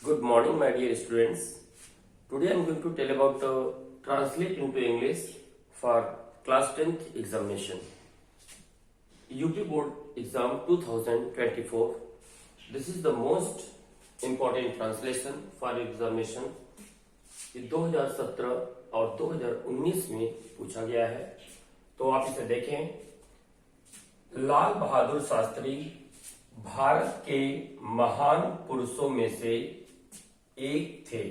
Good morning, my dear students. Today I am going to tell about translate into English for class 10th examination. UP Board exam 2024. This is the most important translation for examination. ये 2017 और 2019 में पूछा गया है, तो आप इसे देखें। लाल बहादुर शास्त्री भारत के महान पुरुषों में से एक थे।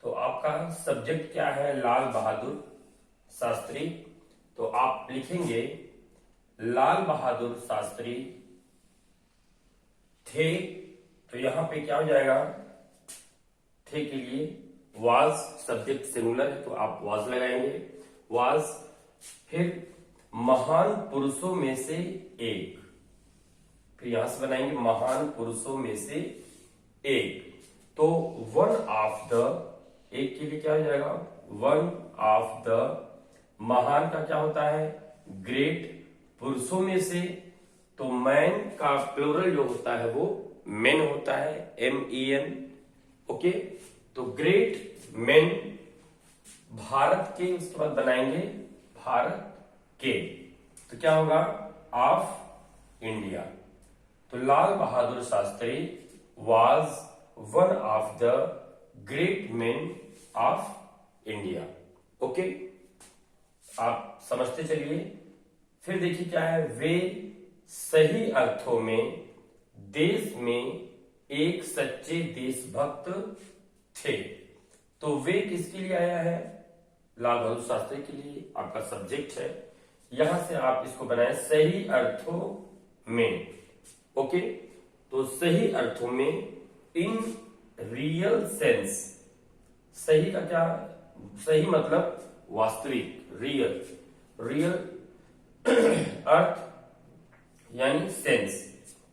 तो आपका सब्जेक्ट क्या है? लाल बहादुर शास्त्री। तो आप लिखेंगे लाल बहादुर शास्त्री थे। तो यहां पे क्या हो जाएगा? थे के लिए वाज, सब्जेक्ट सिंगुलर है तो आप वाज लगाएंगे, वाज। फिर महान पुरुषों में से एक, फिर यहां से बनाएंगे महान पुरुषों में से एक। तो वन ऑफ द, एक के लिए क्या हो जाएगा? वन ऑफ द, महान का क्या होता है? ग्रेट। पुरुषों में से, तो मैन का प्लूरल जो होता है वो मेन होता है, MEN। ओके, तो ग्रेट मेन भारत के, उसके बाद बनाएंगे भारत के, तो क्या होगा? Of India. तो Lal Bahadur Shastri was one of the great men of India. Okay, आप समझते चलिए। फिर देखिए क्या है? वे सही अर्थों में देश में एक सच्चे देशभक्त थे। तो वे किसके लिए आया है? लाल बहादुर शास्त्री के लिए आपका सब्जेक्ट है। यहां से आप इसको बनाए सही अर्थों में। ओके, तो सही अर्थों में, इन रियल सेंस। सही का क्या? सही मतलब वास्तविक, रियल। रियल अर्थ यानी सेंस।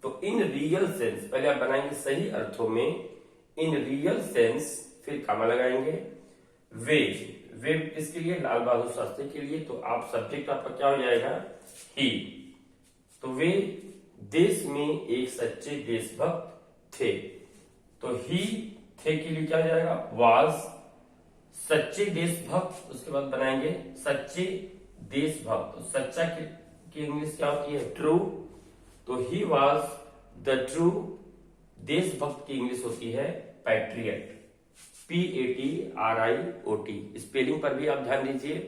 तो इन रियल सेंस, पहले आप बनाएंगे सही अर्थों में, इन रियल सेंस, फिर कामा लगाएंगे। वे, वे किसके लिए? लाल बहादुर शास्त्री के लिए। तो आप सब्जेक्ट आपका क्या हो जाएगा? ही। तो वे देश में एक सच्चे देशभक्त थे। तो ही थे के लिए क्या हो जाएगा? वाज। सच्चे देशभक्त, उसके बाद बनाएंगे सच्चे देशभक्त। तो सच्चा की इंग्लिश क्या होती है? ट्रू। तो ही वाज द ट्रू। देशभक्त की इंग्लिश होती है पैट्रियट, PATRIOT। स्पेलिंग पर भी आप ध्यान दीजिए,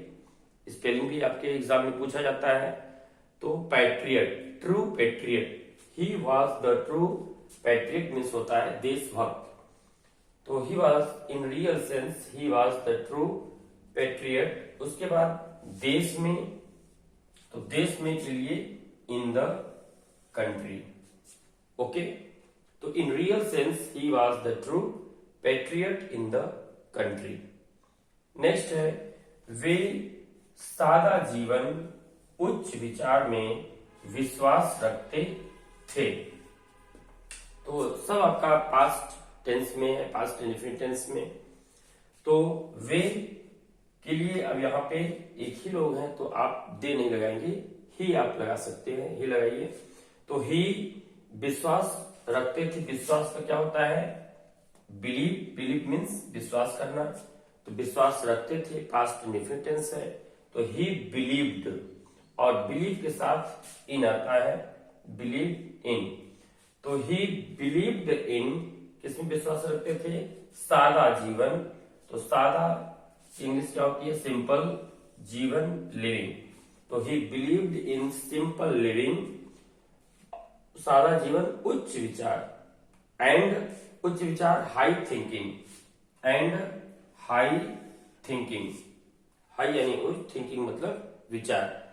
स्पेलिंग भी आपके एग्जाम में पूछा जाता है। तो patriot, true patriot, he was the true patriot means होता है देशभक्त। तो he was in real sense, he was the true patriot. उसके बाद देश में, तो देश में के लिए इन द कंट्री। ओके, तो in real sense he was the true patriot in the country. Next है, वे सादा जीवन उच्च विचार में विश्वास रखते थे। तो सब आपका पास्ट टेंस में है, पास्ट इंडेफिनिट टेंस में। तो वे के लिए अब यहाँ पे एक ही लोग हैं, तो आप दे नहीं लगाएंगे, ही आप लगा सकते हैं, ही लगाइए। तो ही विश्वास रखते थे। विश्वास का क्या होता है? बिलीव। बिलीव मीन्स विश्वास करना। तो विश्वास रखते थे, पास्ट इंडेफिनिट टेंस है। तो ही बिलीव्ड, और बिलीव के साथ इन आता है, बिलीव इन। तो ही बिलीव्ड इन, किसमें विश्वास रखते थे? सादा जीवन। तो सादा इंग्लिश क्या होती है? सिंपल जीवन, लिविंग। तो he believed in simple living, सादा जीवन, उच्च विचार। एंड उच्च विचार, high thinking. And high thinking, high यानी उच्च, थिंकिंग मतलब विचार।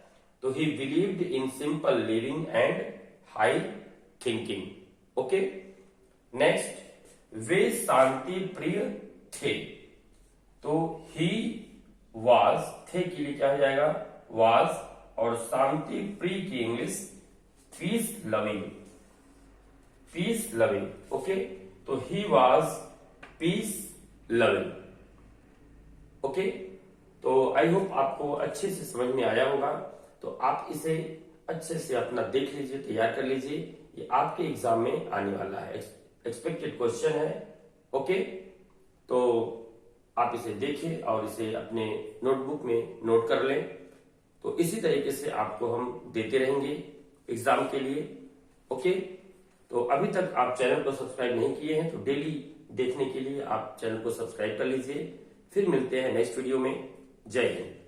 तो he believed in simple living and high thinking. Okay, next, वे शांति प्रिय थे। तो ही वाज, थे के लिए क्या हो जाएगा? वाज। और शांति प्रिय की English peace loving, peace loving. Okay, तो he was peace loving. Okay, तो आई होप आपको अच्छे से समझ में आया होगा। तो आप इसे अच्छे से अपना देख लीजिए, तैयार कर लीजिए। ये आपके एग्जाम में आने वाला है, एक्सपेक्टेड क्वेश्चन है ओके, तो आप इसे देखिए और इसे अपने नोटबुक में नोट कर लें। तो इसी तरीके से आपको हम देते रहेंगे एग्जाम के लिए। ओके, तो अभी तक आप चैनल को सब्सक्राइब नहीं किए हैं तो डेली देखने के लिए आप चैनल को सब्सक्राइब कर लीजिए। फिर मिलते हैं नेक्स्ट वीडियो में। जय हिंद।